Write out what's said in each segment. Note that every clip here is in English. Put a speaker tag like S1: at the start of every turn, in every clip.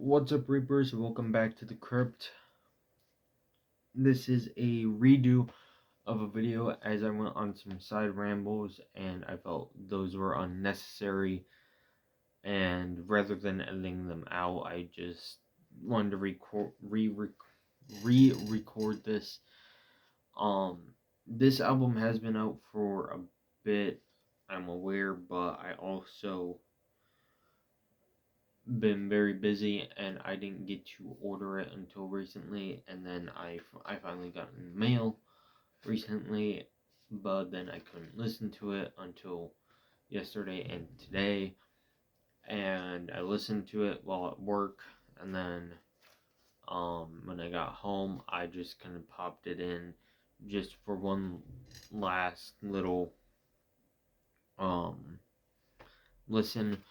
S1: What's up, Reapers? Welcome back to the crypt. This is a redo of a video as I went on some side rambles and I felt those were unnecessary, and rather than editing them out, I just wanted to re-record this. This album has been out for a bit, I'm aware, but I also been very busy and I didn't get to order it until recently, and then I finally got it in the mail recently, but then I couldn't listen to it until yesterday and today, and I listened to it while at work, and then when I got home I just kind of popped it in just for one last little listen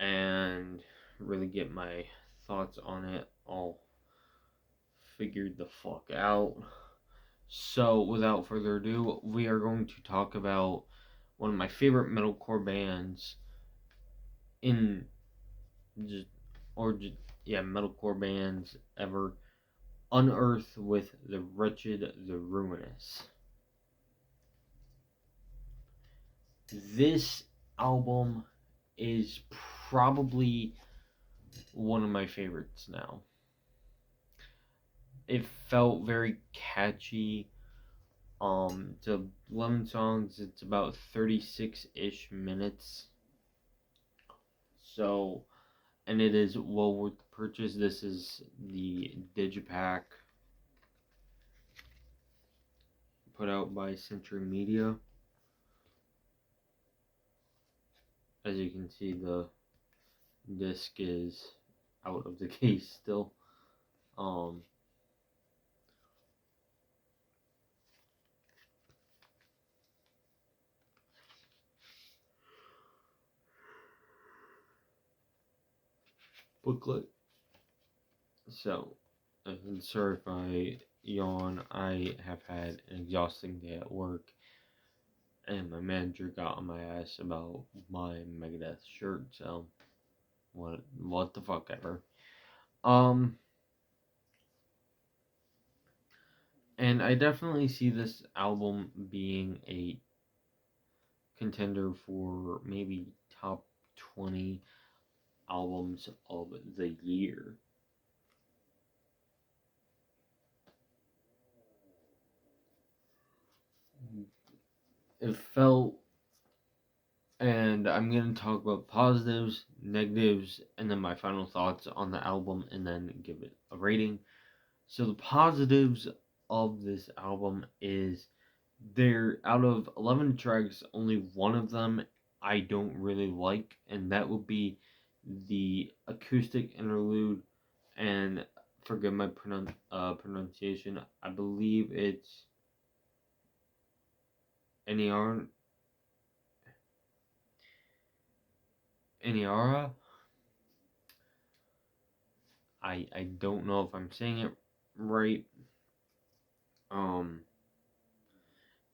S1: and really get my thoughts on it all figured the fuck out. So, without further ado, we are going to talk about one of my favorite metalcore bands in just, metalcore bands ever, Unearth with The Wretched, The Ruinous. This album is probably one of my favorites now. It felt very catchy. It's 11 songs. It's about 36-ish minutes. So, and it is well worth the purchase. This is the Digipack put out by Century Media. As you can see, the disc is out of the case still. Booklet. So, I'm sorry if I yawn. I have had an exhausting day at work, and my manager got on my ass about my Megadeth shirt. So, what the fuck ever. And I definitely see this album being a contender for maybe top 20 albums of the year. It felt, and I'm going to talk about positives, negatives, and then my final thoughts on the album, and then give it a rating. So the positives of this album is there, out of 11 tracks, only one of them I don't really like, and that would be the acoustic interlude, and forgive my pronunciation, I believe it's Eniara. I don't know if I'm saying it right.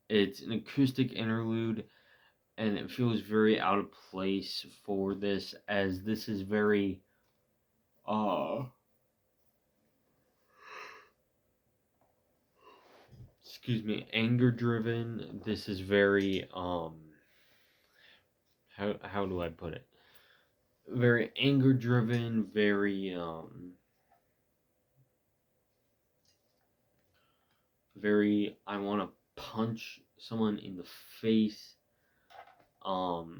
S1: It's an acoustic interlude, and it feels very out of place for this, as this is very anger driven. This is very how do I put it? Very anger driven, very I want to punch someone in the face. The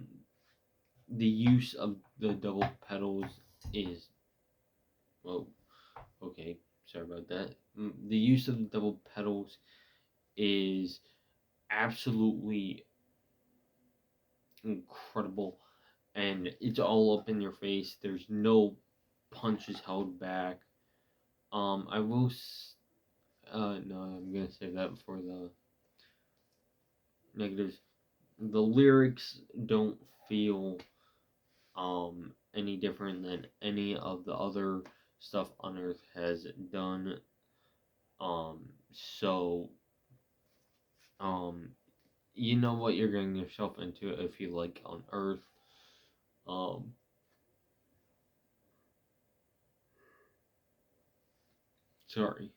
S1: use of the double pedals is, well, okay, sorry about that. The use of the double pedals is absolutely incredible, and it's all up in your face. There's no punches held back. I will no, I'm gonna say that for the negatives. The lyrics don't feel any different than any of the other stuff Unearth has done. So you know what you're getting yourself into if you like Unearth. Sorry.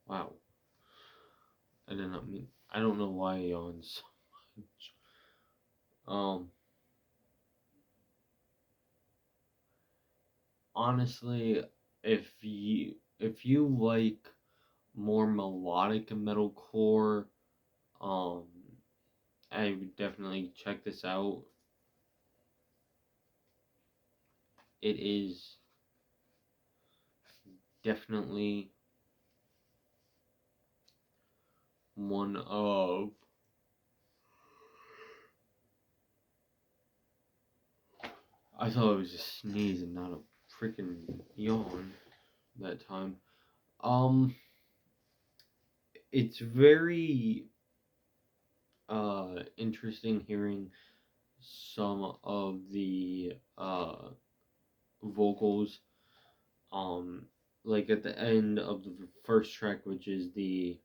S1: Wow. I did not mean. I don't know why I yawned so much. Honestly, if you like more melodic metalcore, um, I would definitely check this out. It is definitely one of. I thought it was a sneeze and not a freaking yawn that time. Um, it's very interesting hearing some of the vocals. Um, like at the end of the first track, which is the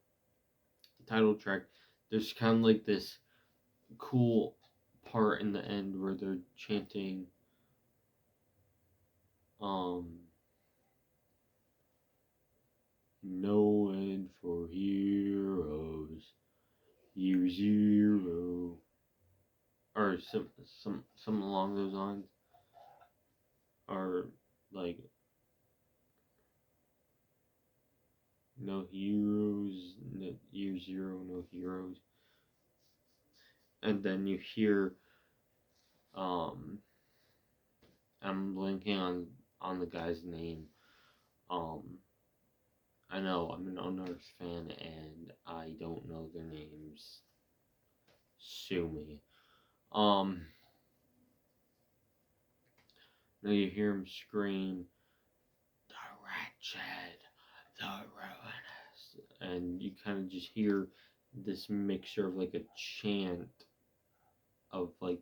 S1: title track, there's kind of like this cool part in the end where they're chanting um no end for heroes, year zero, or some along those lines, or like no heroes, no, year zero, no heroes, and then you hear um I'm blanking on the guy's name. um I know I'm an Unearth fan and I don't know their names. Sue me. Um, now you hear him scream, "The wretched, the ruinous," and you kind of just hear this mixture of like a chant of like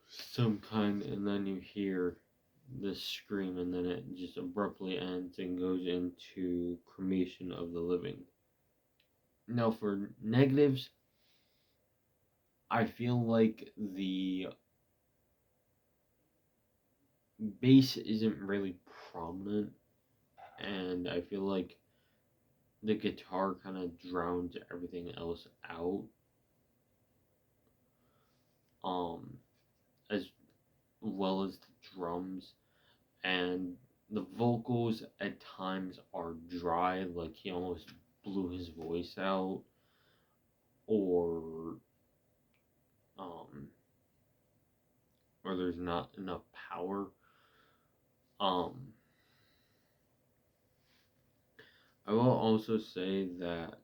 S1: some kind, and then you hear this scream, and then it just abruptly ends and goes into cremation of the living. Now, for negatives, I feel like the bass isn't really prominent, and I feel like the guitar kind of drowns everything else out, um, as well as the drums, and the vocals at times are dry, like he almost blew his voice out, or um, or there's not enough power. Um, I will also say that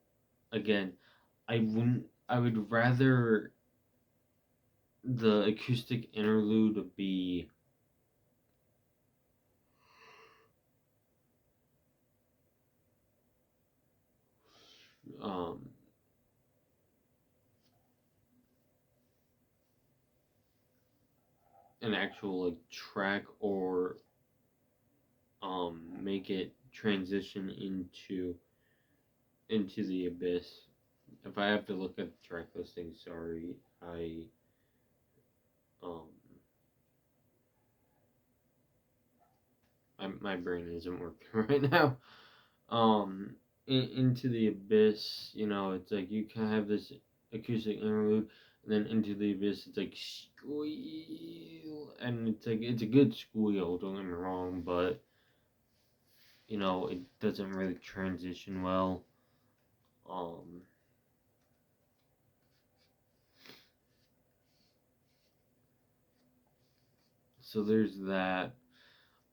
S1: again, I would rather the acoustic interlude be um an actual like track, or make it transition into the abyss. If I have to look at the track listing, sorry, um my brain isn't working right now. Into the abyss, it's like you kind of have this acoustic interlude, and then into the abyss, it's like squeal, and it's a good squeal. Don't get me wrong, but it doesn't really transition well. Um, so there's that.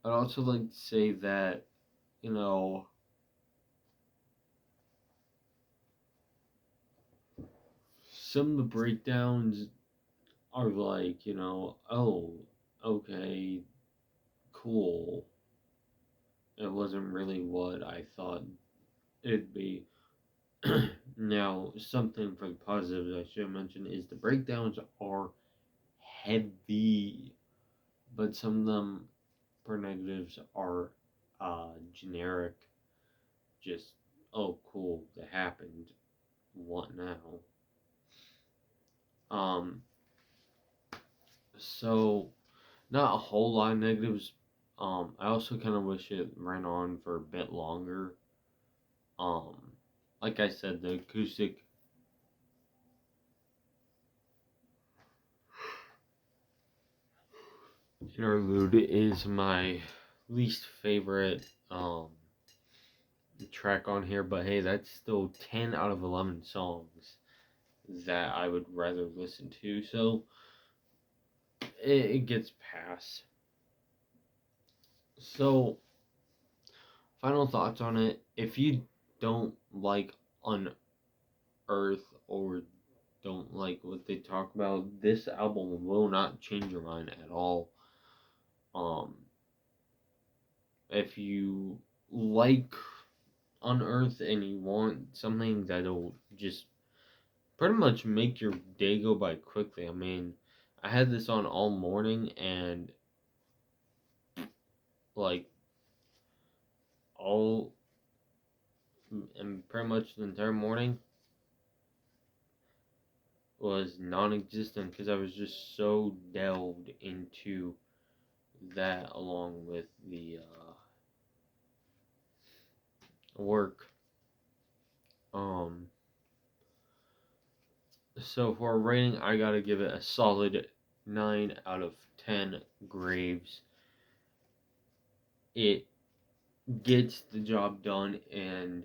S1: I'd also like to say that you know some of the breakdowns are like oh, okay, cool. It wasn't really what I thought it'd be. Now, something for the positives I should mention is the breakdowns are heavy, but some of them for negatives are generic. Just, oh, cool, that happened. What now? Um, so not a whole lot of negatives. I also kind of wish it ran on for a bit longer. Um, like I said, the acoustic interlude is my least favorite track on here, but hey, that's still 10 out of 11 songs that I would rather listen to, so it gets past. So, final thoughts on it. If you don't like Unearth or don't like what they talk about, this album will not change your mind at all. Um, if you like Unearth and you want something that'll just pretty much make your day go by quickly. I mean, I had this on all morning and like all and pretty much the entire morning was non-existent because I was just so delved into that along with the work. Um, so for a rating, I gotta give it a solid 9 out of 10 graves. It gets the job done, and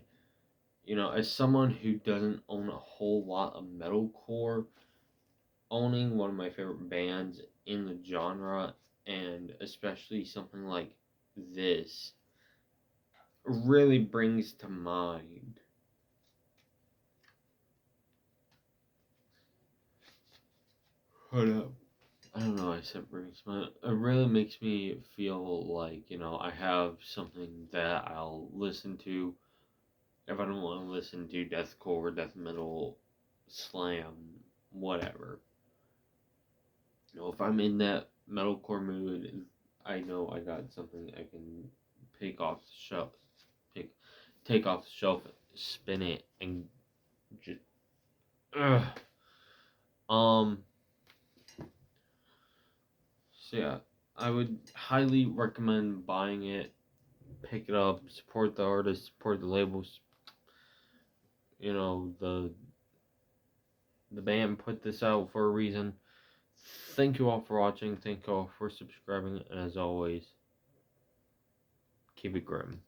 S1: you know, as someone who doesn't own a whole lot of metalcore, owning one of my favorite bands in the genre, and especially something like this, really brings to mind. Hold up. I don't know, I said brings to mind. It really makes me feel like, you know, I have something that I'll listen to if I don't want to listen to deathcore, death metal, slam, whatever. You know, if I'm in that metalcore mood, I know I got something I can pick off the shelf, pick, take off the shelf, spin it, and just. Ugh. Um. So yeah, I would highly recommend buying it. Pick it up, support the artist, support the labels. You know, the band put this out for a reason. Thank you all for watching. Thank you all for subscribing. And as always, keep it grim.